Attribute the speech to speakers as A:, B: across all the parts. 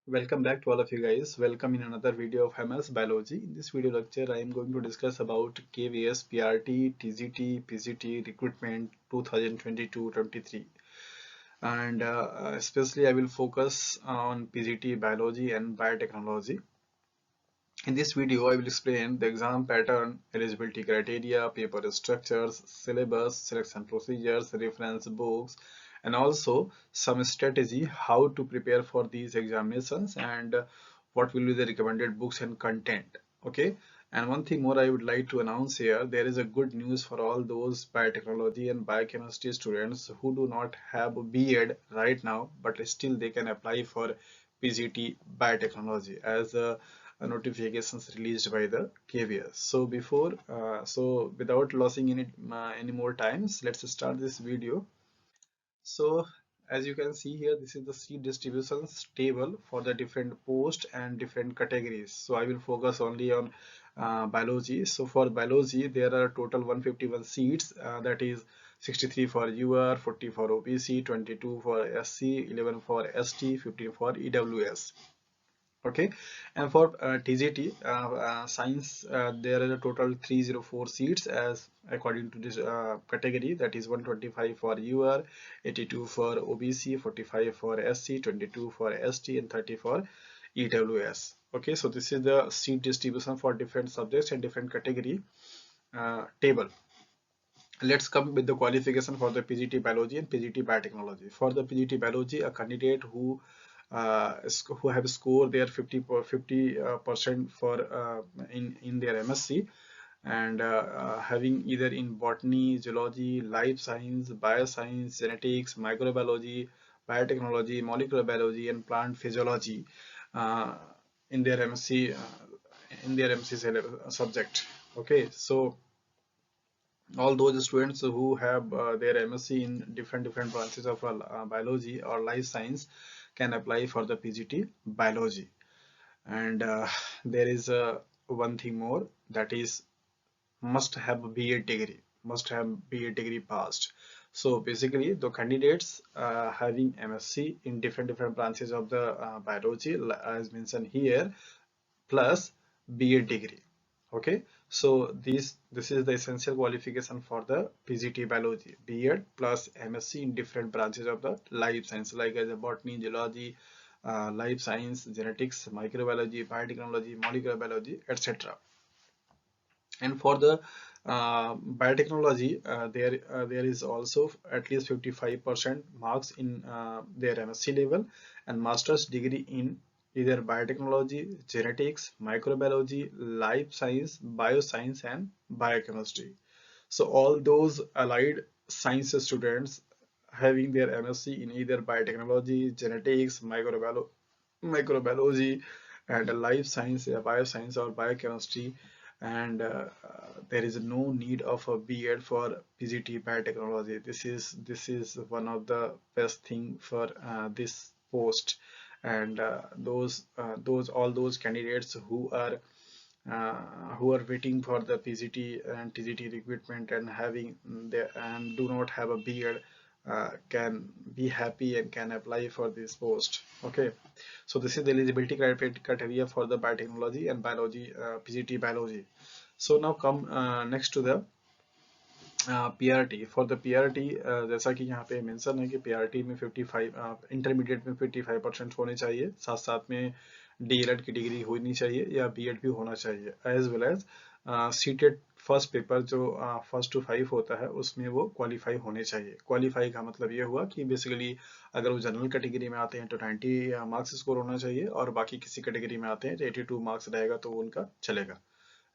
A: Welcome back to all of you guys. Welcome in another video of MS Biology. In this video lecture, I am going to discuss about KVS, PRT, TGT, PGT recruitment 2022-23, and especially I will focus on PGT biology and biotechnology. In this video, I will explain the exam pattern, eligibility criteria, paper structures, syllabus, selection procedures, reference books, and also some strategy how to prepare for these examinations and what will be the recommended books and content. Okay. And one thing more I would like to announce here, there is a good news for all those biotechnology and biochemistry students who do not have a B.Ed right now, but still they can apply for PGT biotechnology as notifications released by the KVS. So without losing any more times, let's start this video. So as you can see here, this is the seat distributions table for the different posts and different categories. So I will focus only on biology. So for biology, there are total 151 seats. That is 63 for UR, 40 for OBC, 22 for SC, 11 for ST, 15 for EWS. Okay. And for TGT science, there are a total 304 seats as according to this category, that is 125 for UR, 82 for OBC, 45 for SC, 22 for ST, and 30 for EWS. Okay, so this is the seat distribution for different subjects and different category table. Let's come with the qualification for the PGT biology and PGT biotechnology. For the PGT biology, a candidate who have scored their 50% for in their MSc and having either in botany, zoology, life science, bioscience, genetics, microbiology, biotechnology, molecular biology, and plant physiology uh, in their MSc subject. Okay, so all those students who have their MSc in different branches of biology or life science can apply for the PGT biology. And there is one thing more, that is must have a B.Ed degree, must have B.Ed degree passed. So basically the candidates having MSc in different branches of the biology as mentioned here, plus B.Ed degree. Okay, so this is the essential qualification for the PGT biology, B.Ed plus MSc in different branches of the life science, like as a botany, geology, life science, genetics, microbiology, biotechnology, molecular biology, etc. And for the biotechnology, there is also at least 55% marks in their MSc level and master's degree in either biotechnology, genetics, microbiology, life science, bioscience, and biochemistry. So all those allied science students having their MSc in either biotechnology, genetics, microbiology, and life science, bioscience, or biochemistry, and there is no need of a B.Ed for PGT biotechnology. This is one of the best thing for this post, and those all those candidates who are waiting for the PGT and TGT recruitment and having and do not have a B.Ed can be happy and can apply for this post. Okay, so this is the eligibility criteria for the biotechnology and biology, PGT biology. So now come next to the PRT. For the PRT, जैसा कि यहाँ पे mention है कि PRT में 55 intermediate में 55% होने चाहिए, साथ साथ में DELED की डिग्री होनी चाहिए या B.Ed भी होना चाहिए, as well as CTET first paper जो 1st to 5 होता है उसमें वो क्वालिफाई होने चाहिए. क्वालिफाई का मतलब ये हुआ कि बेसिकली अगर वो जनरल कैटेगरी में आते हैं तो 90 मार्क्स स्कोर होना चाहिए, और बाकी किसी कैटेगरी में आते हैं तो 82 मार्क्स रहेगा तो उनका चलेगा,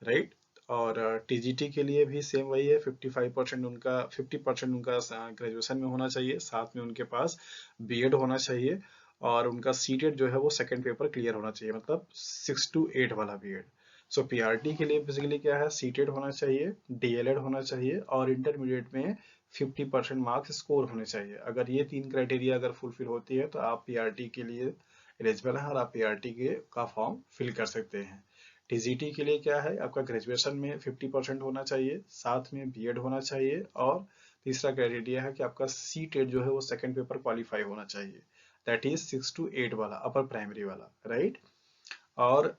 A: राइट. और टीजीटी के लिए भी सेम वही है, 55% उनका 50% उनका ग्रेजुएशन में होना चाहिए, साथ में उनके पास बीएड होना चाहिए, और उनका सीटेड जो है वो सेकंड पेपर क्लियर होना चाहिए, मतलब 6 to 8 वाला बीएड. सो पीआरटी के लिए बेसिकली क्या है, सीटेड होना चाहिए, डीएलएड होना चाहिए, और इंटरमीडिएट में 50% मार्क्स स्कोर होने चाहिए. अगर ये तीन क्राइटेरिया अगर फुलफिल होती है तो आप पीआरटी के लिए एलिजिबल हैं और आप पीआरटी के का फॉर्म फिल कर सकते हैं. टीजीटी के लिए क्या है, आपका ग्रेजुएशन में 50% होना चाहिए, साथ में बीएड होना चाहिए, और तीसरा क्राइटेरिया है कि आपका सी टेट जो है वो सेकंड पेपर क्वालिफाई होना चाहिए. दैट इज 6 to 8 वाला अपर प्राइमरी वाला, राइट। और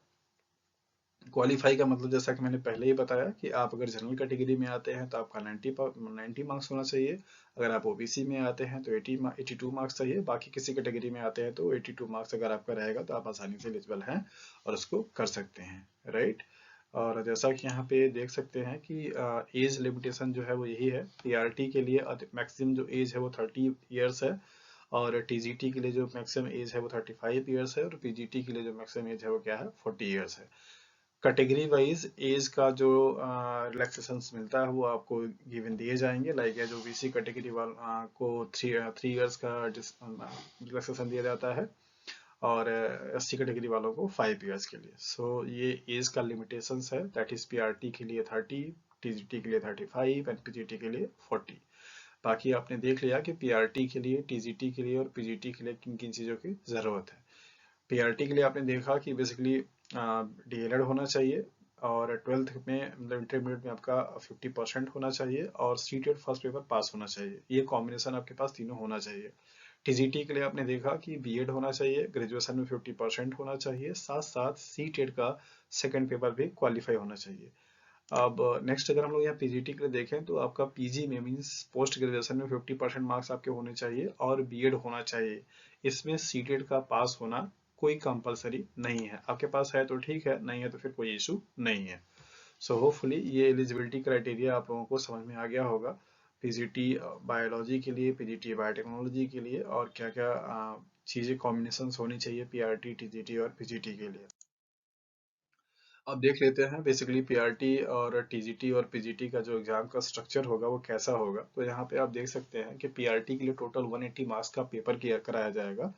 A: क्वालिफाई का मतलब जैसा कि मैंने पहले ही बताया कि आप अगर जनरल कैटेगरी में आते हैं तो आपका 90 मार्क्स होना चाहिए। अगर आप ओबीसी में आते हैं तो 82 मार्क्स चाहिए। बाकी किसी कैटेगरी में आते हैं तो 82 मार्क्स अगर आपका रहेगा तो आप आसानी से एलिजिबल हैं और उसको कर सकते हैं, राइट। और जैसा कि यहाँ पे देख सकते हैं कि एज लिमिटेशन जो है वो यही है। पीआरटी के लिए मैक्सिमम जो एज है वो 30 ईयर्स है, और टीजीटी के लिए जो मैक्सिमम एज है वो 35 ईयर्स है, और पीजीटी के लिए जो मैक्सिमम एज है वो क्या है, 40 ईयर्स है। कैटेगरी वाइज एज का जो रिलैक्सेशंस मिलता है वो आपको गिवन दिए जाएंगे। लाइक है जो बीसी कैटेगरी वाला को 3 इयर्स का रिलैक्सेशन दिया जाता है, और एससी कैटेगरी वालों को 5 इयर्स के लिए। सो ये एज का लिमिटेशंस है, दैट इज पीआरटी के लिए 30, टीजीटी के लिए 35 एंड पीजीटी के लिए 40। बाकी आपने देख लिया कि पीआरटी के लिए, टीजीटी के लिए और पीजीटी के लिए किन किन चीज़ों की ज़रूरत है। पीआरटी के लिए आपने देखा कि बेसिकली डीएलएड होना चाहिए, और 12th में मतलब इंटरमीडिएट में आपका 50% होना चाहिए, और सीटेट फर्स्ट पेपर पास होना चाहिए। ये कॉम्बिनेशन आपके पास तीनों होना चाहिए। टीजीटी के लिए आपने देखा कि बीएड होना चाहिए, ग्रेजुएशन में 50% होना चाहिए, साथ साथ सीटेट का सेकंड पेपर भी क्वालिफाई होना चाहिए। अब नेक्स्ट अगर हम लोग यहाँ पीजीटी के लिए देखें तो आपका पीजी में मीन्स पोस्ट ग्रेजुएशन में 50% मार्क्स आपके होने चाहिए, और बीएड होना चाहिए। इसमें सीटेट का पास होना कोई कंपलसरी नहीं है। आपके पास है तो ठीक है, नहीं है तो फिर कोई इशू नहीं है। सो होपफुली ये एलिजिबिलिटी क्राइटेरिया आप लोगों को समझ में आ गया होगा, पीजीटी बायोलॉजी के लिए, पीजीटी बायोटेक्नोलॉजी के लिए, और क्या क्या चीज़ें कॉम्बिनेशन होनी चाहिए पीआरटी, टीजीटी और पीजीटी के लिए। अब देख लेते हैं बेसिकली पीआरटी और टीजीटी और पीजीटी का जो एग्जाम का स्ट्रक्चर होगा वो कैसा होगा। तो यहाँ पे आप देख सकते हैं कि पीआरटी के लिए टोटल 180 मार्क्स का पेपर किया कराया जाएगा,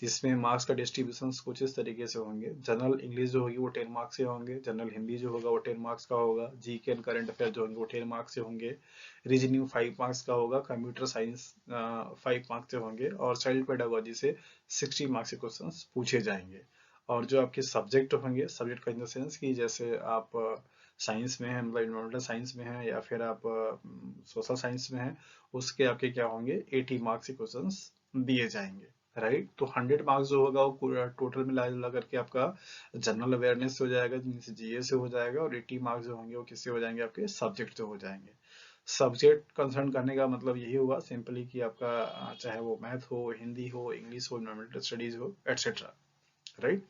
A: जिसमें मार्क्स का डिस्ट्रीब्यूशन कुछ इस तरीके से होंगे। जनरल इंग्लिश जो होगी वो 10 मार्क्स से होंगे, जनरल हिंदी जो होगा वो 10 मार्क्स का होगा, जीके एंड करंट अफेयर जो होंगे वो 10 मार्क्स से होंगे, रीजनिंग 5 मार्क्स का होगा, कंप्यूटर साइंस 5 मार्क्स से होंगे, और चाइल्ड पेडागोजी से 60 मार्क्स के क्वेश्चन पूछे जाएंगे। और जो आपके सब्जेक्ट होंगे, सब्जेक्ट का इन द सेंस कि जैसे आप साइंस में है, मतलब इन्वायरमेंटल साइंस में है, या फिर आप सोशल साइंस में है, उसके आपके क्या होंगे, 80 मार्क्स के क्वेश्चंस दिए जाएंगे, राइट। तो 100 मार्क्स जो होगा वो टोटल मिला जुला करके आपका जनरल अवेयरनेस हो जाएगा, जिनसे जीए से हो जाएगा, और 80 मार्क्स जो होंगे वो किससे हो जाएंगे, आपके सब्जेक्ट से हो जाएंगे। सब्जेक्ट कंसर्न करने का मतलब यही हुआ सिंपली कि आपका चाहे वो मैथ हो, हिंदी हो, इंग्लिश हो, इन्वायरमेंटल स्टडीज हो, एटसेट्रा, राइट।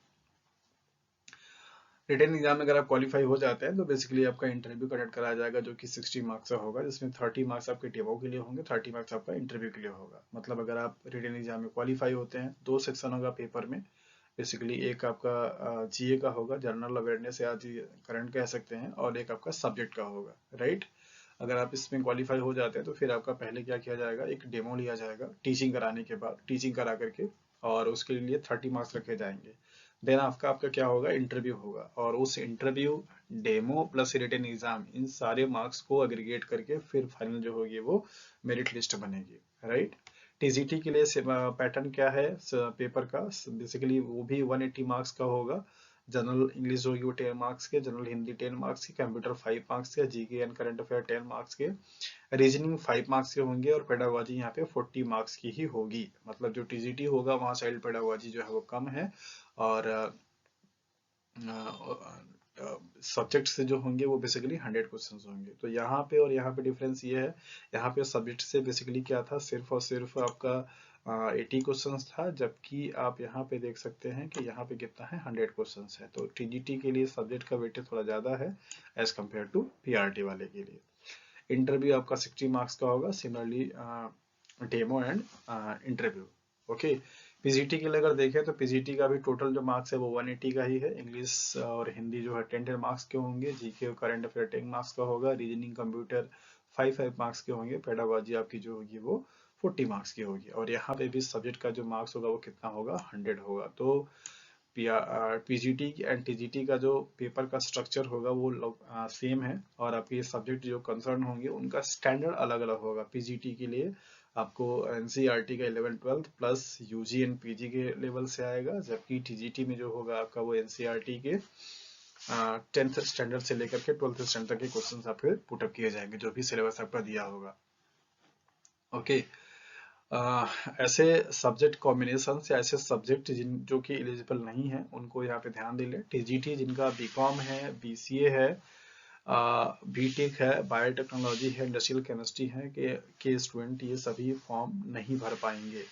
A: रिटन एग्जाम में अगर आप क्वालिफाई हो जाते हैं तो बेसिकली आपका इंटरव्यू कंडक्ट कराया जाएगा, जो कि 60 मार्क्स का होगा, जिसमें 30 मार्क्स आपके डेमो के लिए होंगे, 30 मार्क्स आपका इंटरव्यू के लिए होगा। मतलब अगर आप रिटन एग्जाम में क्वालिफाई होते हैं, 2 सेक्शन होगा पेपर में। बेसिकली एक आपका जीए का होगा, जनरल अवेयरनेस या करंट कह सकते हैं, और एक आपका सब्जेक्ट का होगा, राइट। अगर आप इसमें क्वालिफाई हो जाते हैं तो फिर आपका पहले क्या किया जाएगा, एक डेमो लिया जाएगा टीचिंग कराने के बाद, टीचिंग करा करके, और उसके लिए 30 मार्क्स रखे जाएंगे। देन आपका आपका क्या होगा, इंटरव्यू होगा, और उस interview, demo plus written exam, इन सारे मार्क्स को एग्रीगेट करके फिर फाइनल जो होगी वो मेरिट लिस्ट बनेगी, राइट। टीजीटी के लिए पैटर्न क्या है पेपर का, बेसिकली वो भी 180 मार्क्स का होगा। जनरल इंग्लिश होगी वो 10 मार्क्स के, जनरल हिंदी 10 मार्क्स की, कंप्यूटर 5 मार्क्स के, GK and current affair 10 marks के, रीजनिंग 5 मार्क्स के होंगे, और पेडागोजी यहाँ पे 40 मार्क्स की ही होगी। मतलब जो टीजीटी होगा वहाँ चाइल्ड पेडागोजी जो है वो कम है, और सब्जेक्ट से जो होंगे वो बेसिकली 100 क्वेश्चन होंगे। तो यहाँ पे और यहाँ पे डिफरेंस ये है, यहाँ पे सब्जेक्ट से बेसिकली क्या था, सिर्फ और सिर्फ आपका 80 क्वेश्चन था, जबकि आप यहाँ पे देख सकते हैं कि यहाँ पे कितना है, 100 क्वेश्चन है। तो टीजीटी के लिए सब्जेक्ट का वेटेज थोड़ा ज्यादा है एज कम्पेयर टू पीआरटी वाले के लिए। इंटरव्यू आपका 60 मार्क्स का होगा, similarly demo and interview, okay. PGT के लिए अगर देखें तो पीजीटी का भी टोटल जो मार्क्स है वो 180 का ही है। इंग्लिश और हिंदी जो है 10 मार्क्स के होंगे, जीके और करंट अफेयर 10 मार्क्स का होगा, रीजनिंग कंप्यूटर 5 मार्क्स के होंगे, पेडागोजी आपकी जो होगी वो 40 मार्क्स की होगी। और यहाँ पे भी सब्जेक्ट का जो मार्क्स होगा वो कितना होगा, 100 होगा। तो पीजीटी एंड टीजीटी का जो पेपर का स्ट्रक्चर होगा वो सेम है, और आपके सब्जेक्ट जो कंसर्न होंगे उनका स्टैंडर्ड अलग अलग होगा। पीजीटी के लिए आपको एनसीईआरटी का 11th-12th plus UG and PG के लेवल से आएगा, जबकि टीजीटी में जो होगा आपका वो एनसीईआरटी के 10th स्टैंडर्ड से लेकर के 12th स्टैंडर्ड के क्वेश्चन आपके पुटअप किए जाएंगे, जो भी सिलेबस आपका दिया होगा, ओके। ऐसे सब्जेक्ट कॉम्बिनेशन या ऐसे सब्जेक्ट जिन जो कि एलिजिबल नहीं है उनको यहाँ पे ध्यान दे लें। टीजीटी जिनका बीकॉम है, बीसीए है, बीटेक है, बायोटेक्नोलॉजी है, इंडस्ट्रियल केमिस्ट्री है के स्टूडेंट ये सभी फॉर्म नहीं भर पाएंगे।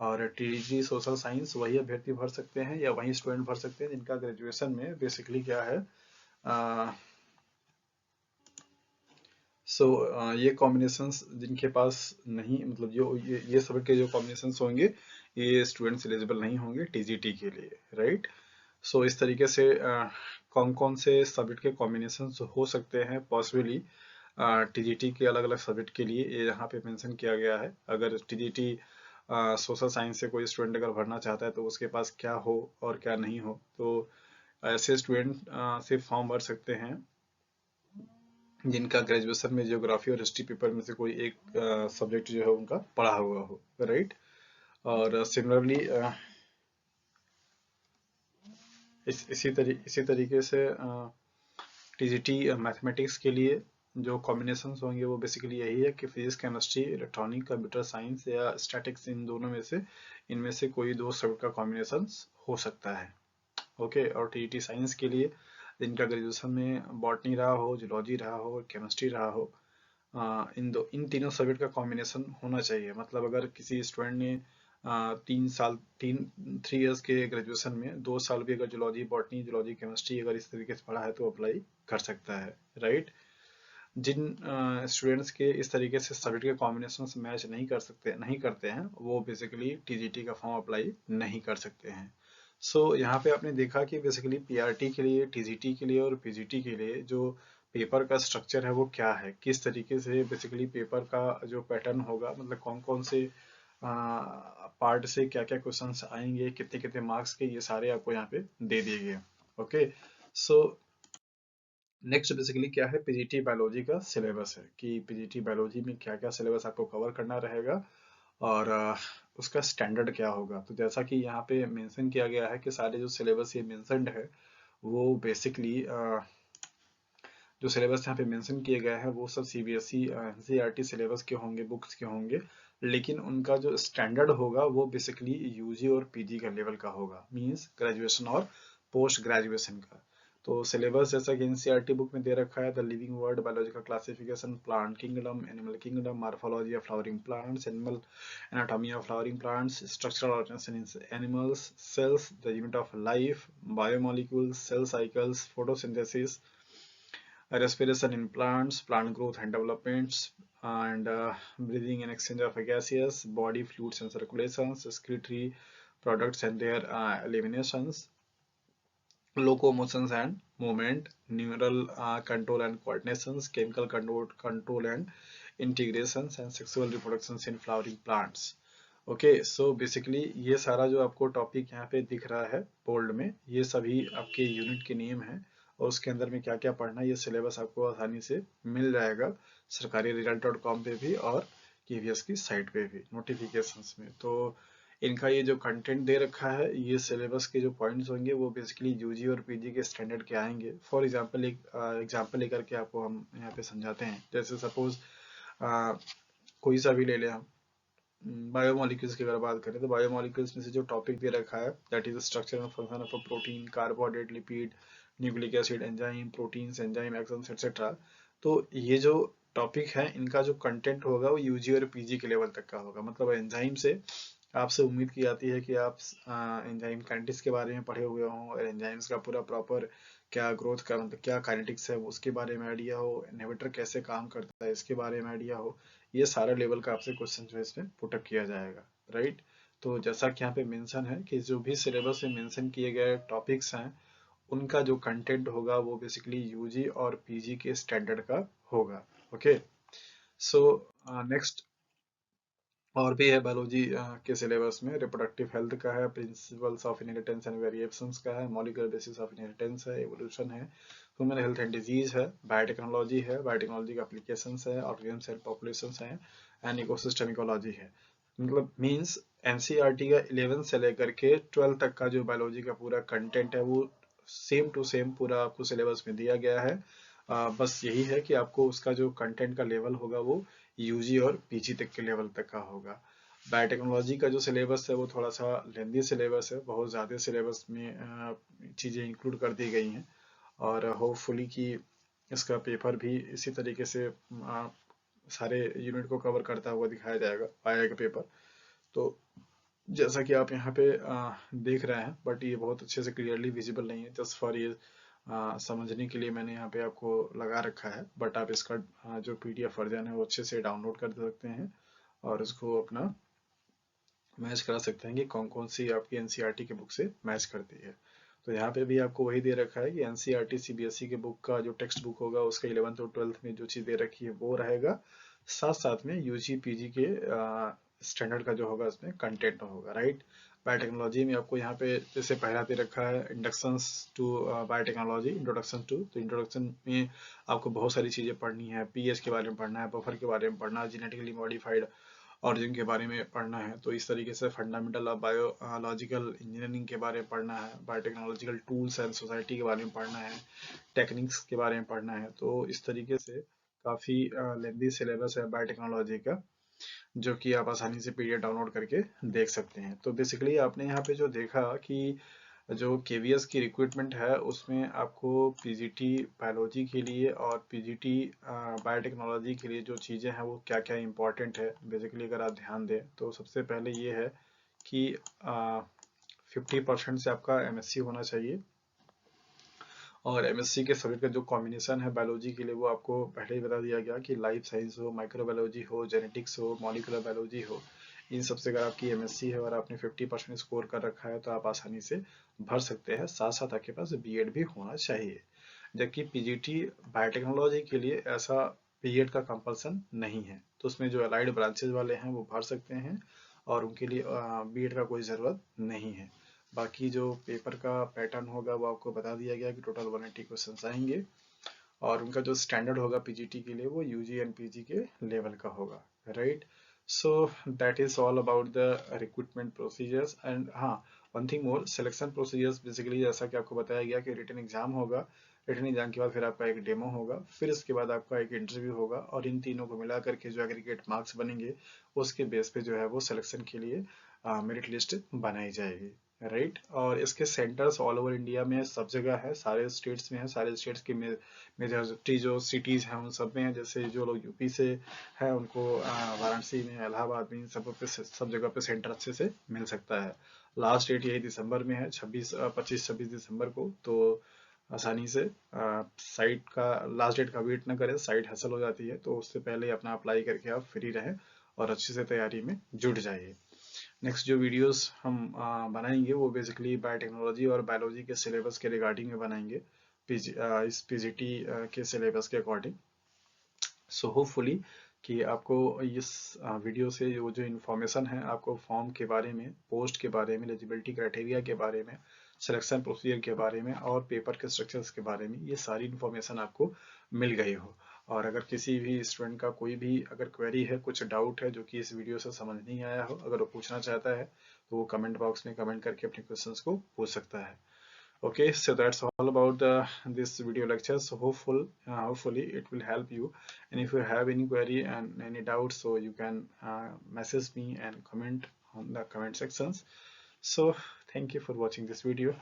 A: और टीजीटी सोशल साइंस वही अभ्यर्थी भर सकते हैं या वही स्टूडेंट भर सकते हैं जिनका ग्रेजुएशन में बेसिकली क्या है, ये कॉम्बिनेशंस जिनके पास नहीं, मतलब जो ये सब के जो कॉम्बिनेशंस होंगे ये स्टूडेंट्स एलिजिबल नहीं होंगे टीजीटी के लिए, राइट। सो इस तरीके से कौन कौन से सब्जेक्ट के कॉम्बिनेशंस हो सकते हैं पॉसिबली टीजीटी के अलग अलग सब्जेक्ट के लिए, ये यहाँ पे मेंशन किया गया है। अगर टीजीटी सोशल साइंस से कोई स्टूडेंट अगर भरना चाहता है तो उसके पास क्या हो और क्या नहीं हो, तो ऐसे स्टूडेंट सिर्फ फॉर्म भर सकते हैं जिनका ग्रेजुएशन में ज्योग्राफी और हिस्ट्री पेपर में से कोई एक सब्जेक्ट जो है उनका पढ़ा हुआ हो, राइट। और सिमिलरली इसी तरीके से टीजीटी मैथमेटिक्स के लिए जो कॉम्बिनेशंस होंगे वो बेसिकली यही है कि physics, chemistry, electronic, computer science या स्टैटिक्स, इन दोनों में से इनमें से कोई दो सब्जेक्ट का कॉम्बिनेशंस हो सकता है, ओके। और टीजीटी साइंस के लिए जिनका ग्रेजुएशन में बॉटनी रहा हो, जूलॉजी रहा हो, केमिस्ट्री रहा हो, इन तीनों सब्जेक्ट का कॉम्बिनेशन होना चाहिए। मतलब अगर किसी स्टूडेंट ने 3 इयर्स के ग्रेजुएशन में 2 साल भी अगर जूलॉजी, बॉटनी, जूलॉजी, केमिस्ट्री अगर इस तरीके से पढ़ा है तो अप्लाई कर सकता है, राइट। जिन स्टूडेंट्स के इस तरीके से सब्जेक्ट के कॉम्बिनेशन मैच नहीं करते हैं वो बेसिकली टीजीटी का फॉर्म अप्लाई नहीं कर सकते हैं। यहाँ पे आपने देखा कि बेसिकली पीआरटी के लिए, टीजीटी के लिए और पीजीटी के लिए जो पेपर का स्ट्रक्चर है वो क्या है, किस तरीके से बेसिकली पेपर का जो पैटर्न होगा, मतलब कौन कौन से पार्ट से क्या क्या क्वेश्चंस आएंगे, कितने कितने मार्क्स के, ये सारे आपको यहाँ पे दे दिए गए, ओके। सो नेक्स्ट बेसिकली क्या है, पीजीटी बायोलॉजी का सिलेबस है कि पीजीटी बायोलॉजी में क्या क्या सिलेबस आपको कवर करना रहेगा और उसका स्टैंडर्ड क्या होगा। तो जैसा कि यहाँ पे मेंशन किया गया है कि सारे जो सिलेबस ये मेंशनड है वो बेसिकली जो सिलेबस यहाँ पे मेंशन किए गए हैं वो सब सीबीएसई एनसीईआरटी सिलेबस के होंगे, बुक्स के होंगे, लेकिन उनका जो स्टैंडर्ड होगा वो बेसिकली यूजी और पीजी का लेवल का होगा, मींस ग्रेजुएशन और पोस्ट ग्रेजुएशन का। तो सिलेबस जैसा कि एनसीईआरटी बुक में दे रखा है, the living world, biological classification, plant kingdom, animal kingdom, morphology of flowering plants, animal anatomy of flowering plants, structural organisation in animals, cells, the unit of life, biomolecules, cell cycles, photosynthesis, respiration in plants, plant growth and developments, and breathing and exchange of gaseous, body fluids and circulations, excretory products and their eliminations, locomotions and movement, neural control and coordinations, chemical control and integrations, and sexual reproductions in flowering plants. Okay, so basically ये सारा जो आपको topic यहाँ पे दिख रहा है bold में, ये सभी आपके यूनिट के नेम है और उसके अंदर में क्या क्या पढ़ना है ये सिलेबस आपको आसानी से मिल जाएगा सरकारी result.com पे भी और केवीएस की साइट पे भी नोटिफिकेशंस में। तो इनका ये जो कंटेंट दे रखा है, ये सिलेबस के जो पॉइंट्स होंगे वो बेसिकली यूजी और पीजी के स्टैंडर्ड के आएंगे। फॉर एग्जांपल एक एग्जांपल लेकर के आपको हम यहाँ पे समझाते हैं। जैसे सपोज कोई सा भी ले लें हम, बायोमोलिक्यूल्स की अगर बात करें तो बायोमोलिक्यूल्स में से जो टॉपिक दे रखा है that is structure and function of a protein, carbohydrate, lipid, nucleic acid, enzyme, proteins, enzyme actions etcetera. तो ये जो टॉपिक है इनका जो कंटेंट होगा वो यूजी और पीजी के लेवल तक का होगा। मतलब एंजाइम से आपसे उम्मीद की जाती है कि आप एंजाइम काइनेटिक्स के बारे में पढ़े हुए हों और एंजाइम्स का पूरा प्रॉपर क्या ग्रोथ का मतलब क्या काइनेटिक्स है उसके बारे में आइडिया हो, इनहिबिटर कैसे काम करता है इसके बारे में आइडिया हो। ये सारा लेवल का आपसे क्वेश्चन जो है इसमें पुटअप किया जाएगा, राइट। तो जैसा कि यहाँ पे मेंशन है कि जो भी सिलेबस में मेंशन किए गए टॉपिक्स हैं उनका जो कंटेंट होगा वो बेसिकली यूजी और पीजी के स्टैंडर्ड का होगा, ओके। सो नेक्स्ट और भी है बायोलॉजी के सिलेबस में, रिप्रोडक्टिव हेल्थ का है, principles of inheritance and variations का है, मॉलिक्यूलर बेसिस ऑफ इनहेरिटेंस है, एवोल्यूशन है, ह्यूमन हेल्थ एंड डिजीज है, बायोटेक्नोलॉजी है, बायोटेक्नोलॉजी का एप्लीकेशंस है, ऑर्गेनिज्म एंड पॉपुलेशंस है, एंड इकोसिस्टम इकोलॉजी है। मतलब मींस एनसीईआरटी का 11 से लेकर के 12 तक का जो बायोलॉजी का पूरा कंटेंट है वो सेम टू सेम पूरा आपको सिलेबस में दिया गया है। बस यही है कि आपको उसका जो कंटेंट का लेवल होगा वो यूजी और पीजी तक के लेवल तक का होगा। बायोटेक्नोलॉजी का जो सिलेबस है वो थोड़ा सा लेंदी सिलेबस है, बहुत ज़्यादा सिलेबस में चीज़ें इंक्लूड कर दी गई हैं, और होपफुली कि इसका पेपर भी इसी तरीके से सारे यूनिट को कवर करता हुआ दिखाया जाएगा, आएगा पेपर। तो जैसा कि आप यहाँ पे देख रहे हैं, बट ये बहुत अच्छे से क्लियरली विजिबल नहीं है, जस्ट फॉर ये समझने के लिए मैंने यहाँ पे आपको लगा रखा है, बट आप इसका जो PDF वर्जन है वो अच्छे से डाउनलोड कर सकते हैं और उसको अपना मैच करा सकते हैं कि कौन कौन सी आपकी NCERT के बुक से मैच करती है। तो यहाँ पे भी आपको वही दे रखा है कि NCERT CBSE के बुक का जो टेक्स्ट बुक होगा उसका 11th और 12th में जो चीज़ दे रखी है वो रहेगा, साथ साथ में UG PG के स्टैंडर्ड का जो होगा उसमें कंटेंट होगा, राइट। बायोटेक्नोलॉजी में आपको यहाँ पे जैसे पहला दे रखा है inductions to biotechnology, introduction to, तो इंट्रोडक्शन में आपको बहुत सारी चीज़ें पढ़नी है, पीएच के बारे में पढ़ना है, बफर के बारे में पढ़ना है, जेनेटिकली मॉडिफाइड ऑरिजिन के बारे में पढ़ना है। तो इस तरीके से फंडामेंटल ऑफ बायोलॉजिकल इंजीनियरिंग के बारे में पढ़ना है, बायोटेक्नोलॉजिकल टूल्स एंड सोसाइटी के बारे में पढ़ना है, टेक्निक्स के बारे में पढ़ना है। तो इस तरीके से काफ़ी लेंदी सिलेबस है बायोटेक्नोलॉजी का, जो कि आप आसानी से PDF डाउनलोड करके देख सकते हैं। तो बेसिकली आपने यहाँ पे जो देखा कि जो KVS की रिक्रूटमेंट है उसमें आपको PGT बायोलॉजी के लिए और PGT बायोटेक्नोलॉजी के लिए जो चीज़ें हैं वो क्या क्या इंपॉर्टेंट है, बेसिकली अगर आप ध्यान दें तो सबसे पहले ये है कि 50% से आपका MSc होना चाहिए, और MSc के सब्जेक्ट का जो कॉम्बिनेशन है बायोलॉजी के लिए वो आपको पहले ही बता दिया गया कि लाइफ साइंस हो, माइक्रोबायोलॉजी हो, जेनेटिक्स हो, मॉलिकुलर बायोलॉजी हो, इन सबसे अगर आपकी MSc है और आपने 50% स्कोर कर रखा है तो आप आसानी से भर सकते हैं। साथ साथ आपके पास B.Ed भी होना चाहिए, जबकि PGT बायोटेक्नोलॉजी के लिए ऐसा B.Ed का कंपल्सन नहीं है। तो उसमें जो अलाइड ब्रांचेज वाले हैं वो भर सकते हैं और उनके लिए B.Ed का कोई ज़रूरत नहीं है। बाकी जो पेपर का पैटर्न होगा वो आपको बता दिया गया कि टोटल 180 क्वेश्चंस आएंगे, और उनका जो स्टैंडर्ड होगा PGT के लिए वो UG एंड PG के लेवल का होगा, right. So that is all about the recruitment procedures. And हाँ, one thing more, selection procedures basically जैसा कि आपको बताया गया कि रिटन एग्जाम होगा, रिटन एग्जाम के बाद फिर आपका एक डेमो होगा, फिर इसके बाद आपका एक इंटरव्यू होगा, और इन तीनों को मिला करके जो एग्रीगेट मार्क्स बनेंगे उसके बेस पे जो है वो सिलेक्शन के लिए मेरिट लिस्ट बनाई जाएगी, राइट। और इसके सेंटर्स ऑल ओवर इंडिया में सब जगह है, सारे स्टेट्स में है, सारे स्टेट्स की मेजॉरिटी जो सिटीज हैं उन सब में है। जैसे जो लोग यूपी से हैं उनको वाराणसी में, इलाहाबाद में, इन सब जगह पे सेंटर अच्छे से मिल सकता है। लास्ट डेट यही दिसंबर में है, 25-26 दिसंबर को। तो आसानी से साइट का लास्ट डेट का वेट ना करें, साइट हासिल हो जाती है, तो उससे पहले अपना अप्लाई करके आप फ्री रहें और अच्छे से तैयारी में जुट जाइए। नेक्स्ट जो वीडियोस हम बनाएंगे वो बेसिकली बायोटेक्नोलॉजी और बायोलॉजी के सिलेबस के रिगार्डिंग में बनाएंगे, इस PGT के सिलेबस के अकॉर्डिंग। सो होपफुली कि आपको इस वीडियो से वो जो इन्फॉर्मेशन है, आपको फॉर्म के बारे में, पोस्ट के बारे में, एलिजिबिलिटी क्राइटेरिया के बारे में, सिलेक्शन प्रोसीजर के बारे में और पेपर के स्ट्रक्चर्स के बारे में, ये सारी इन्फॉर्मेशन आपको मिल गई हो। और अगर किसी भी स्टूडेंट का कोई भी अगर क्वेरी है, कुछ डाउट है जो कि इस वीडियो से समझ नहीं आया हो, अगर वो पूछना चाहता है तो वो कमेंट बॉक्स में कमेंट करके अपने क्वेश्चंस को पूछ सकता है। Okay, so that's all about this video lecture. So hopefully it will help you. And if you have any query and any doubts, so you can message me and comment on the comment sections. So thank you for watching this video.